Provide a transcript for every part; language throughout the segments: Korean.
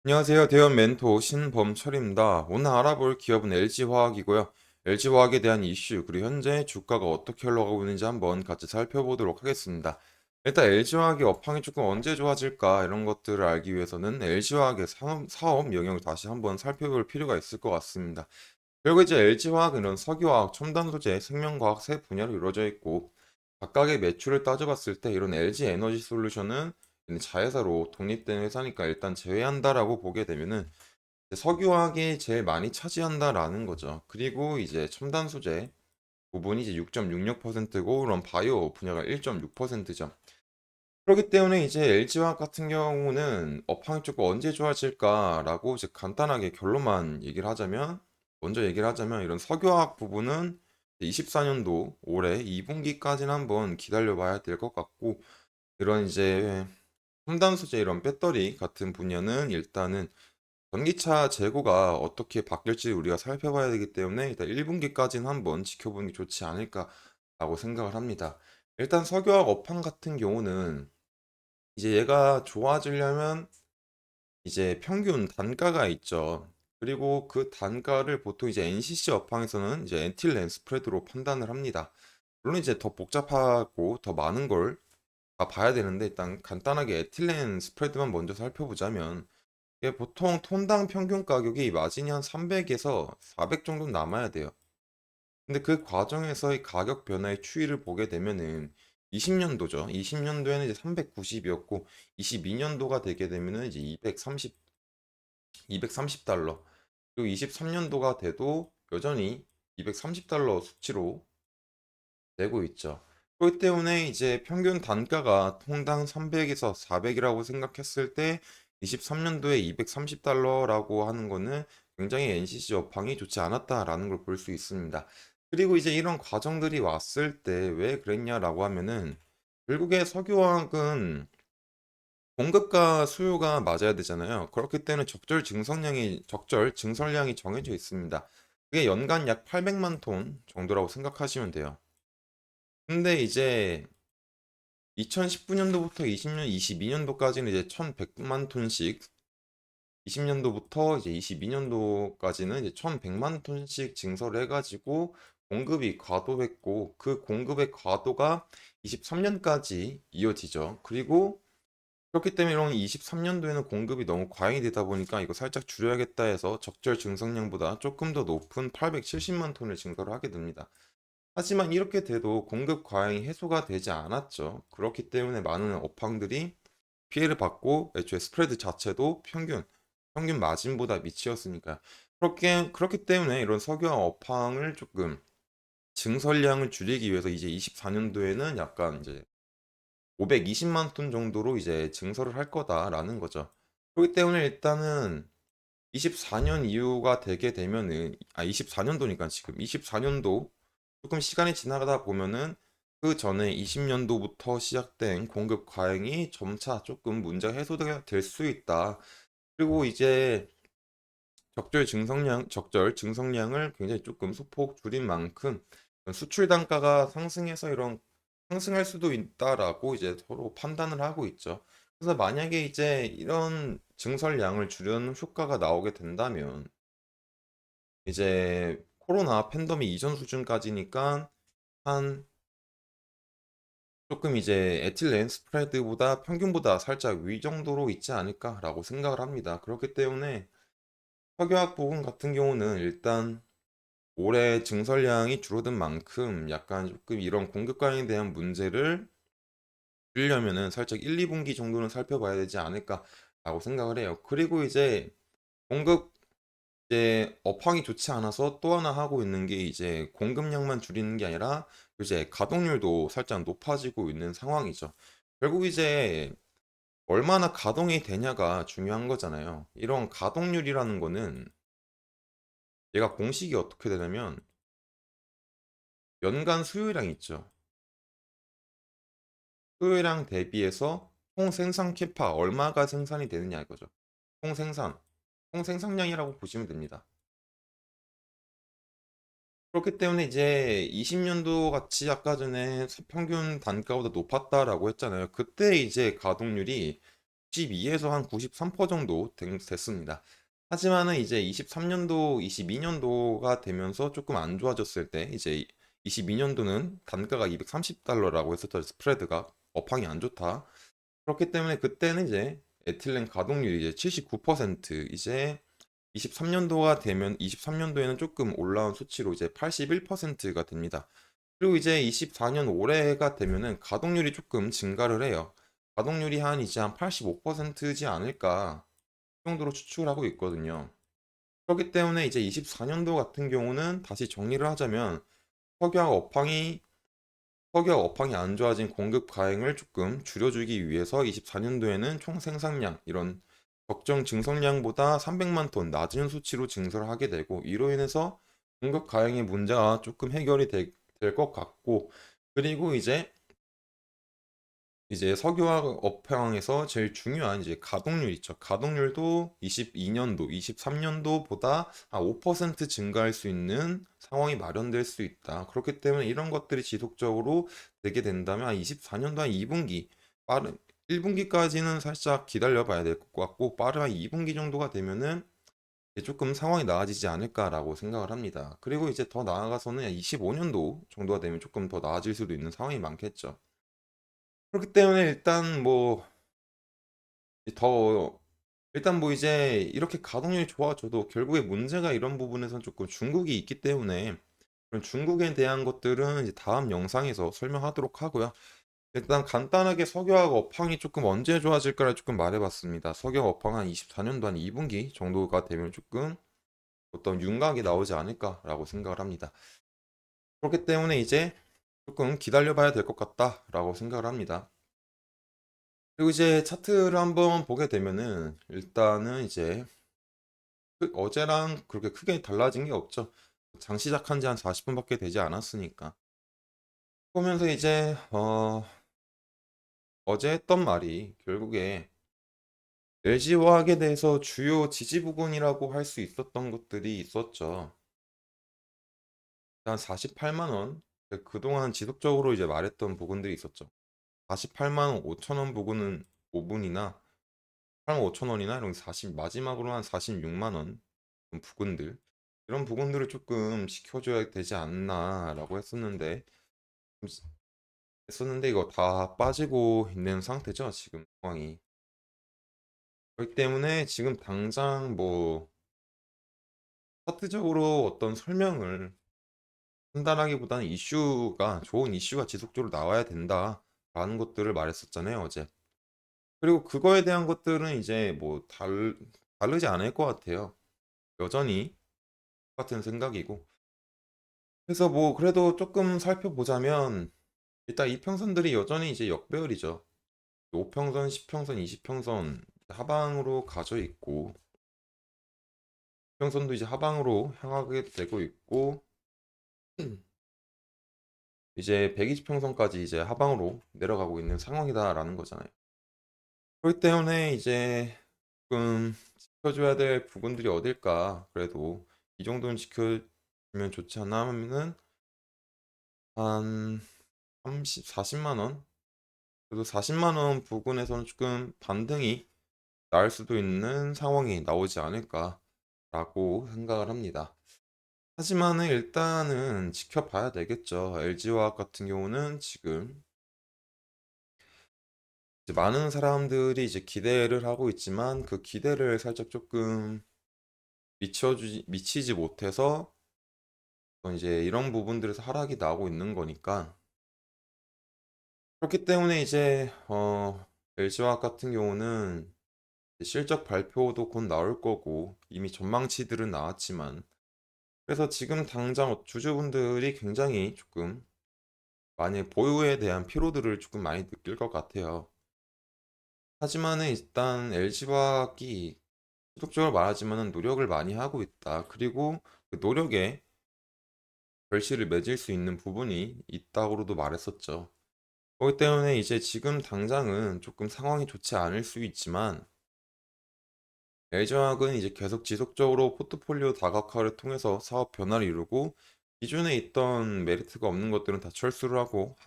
안녕하세요. 대형 멘토 신범철입니다. 오늘 알아볼 기업은 LG화학이고요. LG화학에 대한 이슈, 그리고 현재 주가가 어떻게 흘러가고 있는지 한번 같이 살펴보도록 하겠습니다. 일단 LG화학의 업황이 조금 언제 좋아질까 이런 것들을 알기 위해서는 LG화학의 사업 영역을 다시 한번 살펴볼 필요가 있을 것 같습니다. 결국 이제 LG화학은 이런 석유화학, 첨단 소재, 생명과학 세 분야로 이루어져 있고 각각의 매출을 따져봤을 때 이런 LG 에너지 솔루션은 자회사로 독립된 회사니까 일단 제외한다라고 보게 되면은 이제 석유화학이 제일 많이 차지한다라는 거죠. 그리고 이제 첨단 소재 부분이 이제 6.66%고 그런 바이오 분야가 1.6%죠. 그렇기 때문에 이제 LG화학 같은 경우는 업황이 조금 언제 좋아질까라고 이제 간단하게 결론만 얘기를 하자면 먼저 얘기를 하자면 이런 석유화학 부분은 24년도 올해 2분기까지는 한번 기다려 봐야 될 것 같고 이런 이제 첨단 소재 이런 배터리 같은 분야는 일단은 전기차 재고가 어떻게 바뀔지 우리가 살펴봐야 되기 때문에 일단 1분기까지는 한번 지켜보는 게 좋지 않을까라고 생각을 합니다. 일단 석유화학 업황 같은 경우는 이제 얘가 좋아지려면 이제 평균 단가가 있죠. 그리고 그 단가를 보통 이제 NCC 업황에서는 이제 엔틸렌 스프레드로 판단을 합니다. 물론 이제 더 복잡하고 더 많은 걸 다 봐야 되는데 일단 간단하게 에틸렌 스프레드만 먼저 살펴보자면 이게 보통 톤당 평균 가격이 마진이 한 300에서 400 정도 남아야 돼요. 근데 그 과정에서 이 가격 변화의 추이를 보게 되면은 20년도죠. 20년도에는 이제 390이었고 22년도가 되게 되면은 이제 230달러. 그리고 23년도가 돼도 여전히 230달러 수치로 내고 있죠. 그렇기 때문에 이제 평균 단가가 통당 300에서 400이라고 생각했을 때 23년도에 230달러라고 하는 거는 굉장히 NCC 업황이 좋지 않았다라는 걸 볼 수 있습니다. 그리고 이제 이런 과정들이 왔을 때 왜 그랬냐라고 하면은 결국에 석유화학은 공급과 수요가 맞아야 되잖아요. 그렇기 때문에 적절 증설량이 정해져 있습니다. 그게 연간 약 800만 톤 정도라고 생각하시면 돼요. 근데 이제 2019년도부터 22년도까지는 이제 1100만 톤씩, 20년도부터 이제 22년도까지는 이제 1100만 톤씩 증설을 해가지고 공급이 과도했고 그 공급의 과도가 23년까지 이어지죠. 그리고 그렇기 때문에 이런 23년도에는 공급이 너무 과잉이 되다 보니까 이거 살짝 줄여야겠다 해서 적절 증설량보다 조금 더 높은 870만 톤을 증설을 하게 됩니다. 하지만 이렇게 돼도 공급 과잉이 해소가 되지 않았죠. 그렇기 때문에 많은 업황들이 피해를 받고 애초에 스프레드 자체도 평균 마진보다 밑이었으니까. 그렇기 때문에 이런 석유화 업황을 조금 증설량을 줄이기 위해서 이제 24년도에는 약간 이제 520만 톤 정도로 이제 증설을 할 거다라는 거죠. 그렇기 때문에 일단은 24년 이후가 되게 되면은 24년도니까 지금 24년도 조금 시간이 지나가다 보면은 그 전에 20년도부터 시작된 공급 과잉이 점차 조금 문제가 해소가 될 수 있다. 그리고 이제 적절 증성량을 굉장히 조금 소폭 줄인 만큼 수출 단가가 상승해서 이런 상승할 수도 있다라고 이제 서로 판단을 하고 있죠. 그래서 만약에 이제 이런 증설량을 줄이는 효과가 나오게 된다면 이제 코로나 팬데믹 이전 수준까지니까 한 조금 이제 에틸렌 스프레드보다 평균보다 살짝 위 정도로 있지 않을까라고 생각을 합니다. 그렇기 때문에 석유화학 부분 같은 경우는 일단 올해 증설량이 줄어든 만큼 약간 조금 이런 공급 과잉에 대한 문제를 줄이려면은 살짝 1, 2분기 정도는 살펴봐야 되지 않을까라고 생각을 해요. 그리고 이제 공급 이제 업황이 좋지 않아서 또 하나 하고 있는 게 이제 공급량만 줄이는 게 아니라 이제 가동률도 살짝 높아지고 있는 상황이죠. 결국 이제 얼마나 가동이 되냐가 중요한 거잖아요. 이런 가동률이라는 거는 얘가 공식이 어떻게 되냐면 연간 수요량 있죠. 수요량 대비해서 총 생산 캐파 얼마가 생산이 되느냐 이거죠. 총 생산, 총 생산량이라고 보시면 됩니다. 그렇기 때문에 이제 20년도 같이 아까 전에 평균 단가보다 높았다라고 했잖아요. 그때 이제 가동률이 92에서 한 93% 정도 됐습니다. 하지만은 이제 23년도, 22년도가 되면서 조금 안 좋아졌을 때, 이제 22년도는 단가가 230달러라고 했었죠. 스프레드가 업황이 안 좋다. 그렇기 때문에 그때는 이제 에틸렌 가동률이 이제 79%, 이제 23년도가 되면 23년도에는 조금 올라온 수치로 이제 81%가 됩니다. 그리고 이제 24년 올해가 되면은 가동률이 조금 증가를 해요. 가동률이 한 이제 한 85%지 않을까 그 정도로 추측을 하고 있거든요. 그렇기 때문에 이제 24년도 같은 경우는 다시 정리를 하자면 석유화학 업황이 석유화 업황이 안 좋아진 공급 과잉을 조금 줄여주기 위해서 24년도에는 총 생산량 이런 적정 증설량보다 300만 톤 낮은 수치로 증설을 하게 되고, 이로 인해서 공급 과잉의 문제가 조금 해결이 될 것 같고, 그리고 이제 석유화학 업황에서 제일 중요한 이제 가동률 있죠. 가동률도 22년도, 23년도보다 한 5% 증가할 수 있는 상황이 마련될 수 있다. 그렇기 때문에 이런 것들이 지속적으로 되게 된다면 한 24년도 한 2분기, 빠른 1분기까지는 살짝 기다려 봐야 될 것 같고, 빠른 한 2분기 정도가 되면은 이제 조금 상황이 나아지지 않을까라고 생각을 합니다. 그리고 이제 더 나아가서는 25년도 정도가 되면 조금 더 나아질 수도 있는 상황이 많겠죠. 그렇기 때문에 더 일단 뭐 이제 이렇게 가동률이 좋아져도 결국에 문제가 이런 부분에선 조금 중국이 있기 때문에, 그런 중국에 대한 것들은 이제 다음 영상에서 설명하도록 하고요. 일단 간단하게 석유화학 업황이 조금 언제 좋아질까를 조금 말해봤습니다. 석유화학 업황 한 24년도 한 2분기 정도가 되면 조금 어떤 윤곽이 나오지 않을까라고 생각을 합니다. 그렇기 때문에 이제 조금 기다려봐야 될 것 같다라고 생각을 합니다. 그리고 이제 차트를 한번 보게 되면은 일단은 이제 어제랑 그렇게 크게 달라진 게 없죠. 장 시작한 지 한 40분밖에 되지 않았으니까. 보면서 이제 어제 했던 말이 결국에 LG화학에 대해서 주요 지지 부분이라고 할 수 있었던 것들이 있었죠. 한 48만 원. 그동안 지속적으로 이제 말했던 부분들이 있었죠. 48만 5천 원 부분은 5분이나 8만 5천 원이나 이런 40, 마지막으로 한 46만 원 부분들, 이런 부분들을 조금 지켜줘야 되지 않나라고 했었는데 이거 다 빠지고 있는 상태죠, 지금 상황이. 그렇기 때문에 지금 당장 뭐 차트적으로 어떤 설명을 한다라기보다는 좋은 이슈가 지속적으로 나와야 된다라는 것들을 말했었잖아요, 어제. 그리고 그거에 대한 것들은 이제 뭐 다르지 않을 것 같아요. 여전히 똑같은 생각이고. 그래서 뭐 그래도 조금 살펴보자면 일단 이평선들이 여전히 이제 역배열이죠. 5평선, 10평선, 20평선 하방으로 가져 있고, 평선도 이제 하방으로 향하게 되고 있고, 이제 120평선까지 이제 하방으로 내려가고 있는 상황이다라는 거잖아요. 그렇기 때문에 이제 조금 지켜줘야 될 부분들이 어딜까? 그래도 이 정도는 지켜주면 좋지 않나 하면은 한 40만 원? 그래도 40만 원 부근에서는 조금 반등이 나을 수도 있는 상황이 나오지 않을까라고 생각을 합니다. 하지만은 일단은 지켜봐야 되겠죠. LG화학 같은 경우는 지금 이제 많은 사람들이 이제 기대를 하고 있지만 그 기대를 살짝 조금 미치지 못해서 이제 이런 부분들에서 하락이 나오고 있는 거니까, 그렇기 때문에 이제 LG화학 같은 경우는 실적 발표도 곧 나올 거고 이미 전망치들은 나왔지만, 그래서 지금 당장 주주분들이 굉장히 조금 많이 보유에 대한 피로들을 조금 많이 느낄 것 같아요. 하지만은 일단 LG화학이 지속적으로 말하지만은 노력을 많이 하고 있다. 그리고 그 노력에 결실을 맺을 수 있는 부분이 있다고도 말했었죠. 그렇기 때문에 이제 지금 당장은 조금 상황이 좋지 않을 수 있지만, LG화학은 이제 계속 지속적으로 포트폴리오 다각화를 통해서 사업 변화를 이루고, 기존에 있던 메리트가 없는 것들은 다 철수를 하고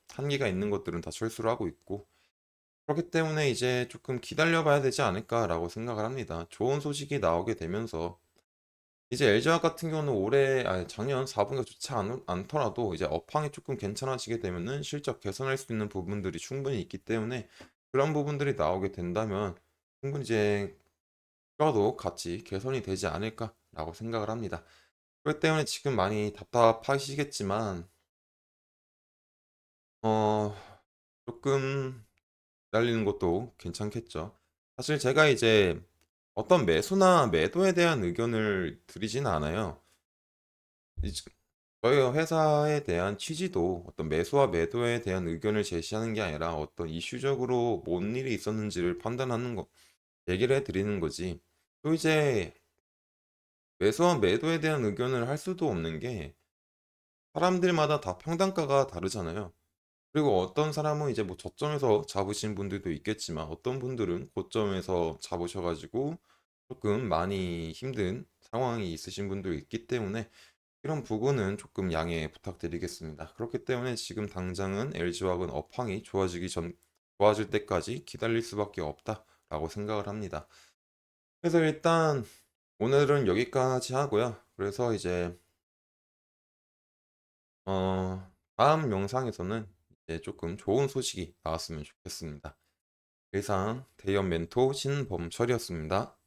한계가 있는 것들은 다 철수를 하고 있고, 그렇기 때문에 이제 조금 기다려 봐야 되지 않을까라고 생각을 합니다. 좋은 소식이 나오게 되면서 이제 LG화학 같은 경우는 올해 아니 작년 4 분기가 좋지 않더라도 이제 업황이 조금 괜찮아지게 되면은 실적 개선할 수 있는 부분들이 충분히 있기 때문에 그런 부분들이 나오게 된다면 충분히 이제 주가도 같이 개선이 되지 않을까라고 생각을 합니다. 그렇기 때문에 지금 많이 답답하시겠지만 어 조금 기다리는 것도 괜찮겠죠. 사실 제가 이제 어떤 매수나 매도에 대한 의견을 드리지는 않아요. 이제 저희 회사에 대한 취지도 어떤 매수와 매도에 대한 의견을 제시하는 게 아니라 어떤 이슈적으로 뭔 일이 있었는지를 판단하는 거, 얘기를 해 드리는 거지. 또 이제 매수와 매도에 대한 의견을 할 수도 없는 게 사람들마다 다 평단가가 다르잖아요. 그리고 어떤 사람은 이제 뭐 저점에서 잡으신 분들도 있겠지만 어떤 분들은 고점에서 잡으셔 가지고 조금 많이 힘든 상황이 있으신 분도 있기 때문에 이런 부분은 조금 양해 부탁드리겠습니다. 그렇기 때문에 지금 당장은 LG화학은 업황이 좋아질 때까지 기다릴 수밖에 없다라고 생각을 합니다. 그래서 일단 오늘은 여기까지 하고요. 그래서 이제 다음 영상에서는 이제 조금 좋은 소식이 나왔으면 좋겠습니다. 이상 대연 멘토 신범철이었습니다.